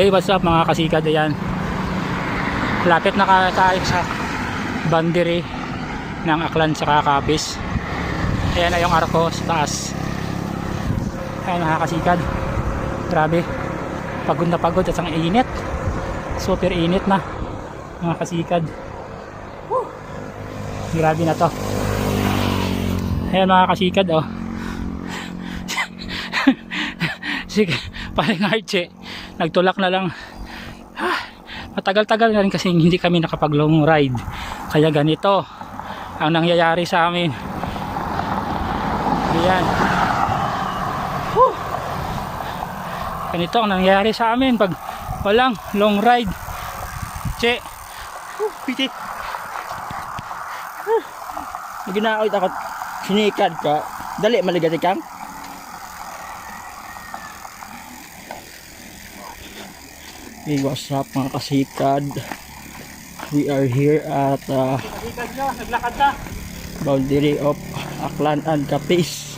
Hey, what's up mga kasikad? Ayan, lapit na tayo sa boundary ng Aklan sa Capiz. Ayan na yung arko sa taas. Ayan mga kasikad, grabe, pagod na pagod at ang init, super init na mga kasikad. Grabe na to. Ayan mga kasikad, oh. Sige, paring Archie nagtulak na lang. Matagal-tagal na rin kasi hindi kami nakapag long ride, kaya ganito ang nangyayari sa amin. Ayan, ganito ang nangyayari sa amin pag walang long ride. Che, piti Ginaawit ako, sinikad ka, dali maligati kang. Hey, what's up mga kasikad? We are here at naglakad na boundary of Aklan and Capiz.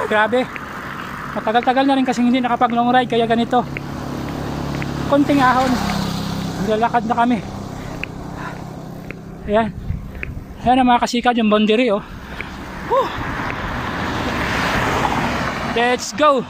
Grabe, matagal-tagal na rin kasi hindi nakapag long ride, kaya ganito, konting ahon nilalakad na kami. Ayan, ayan ang mga kasikad, yung boundary, oh. Let's go.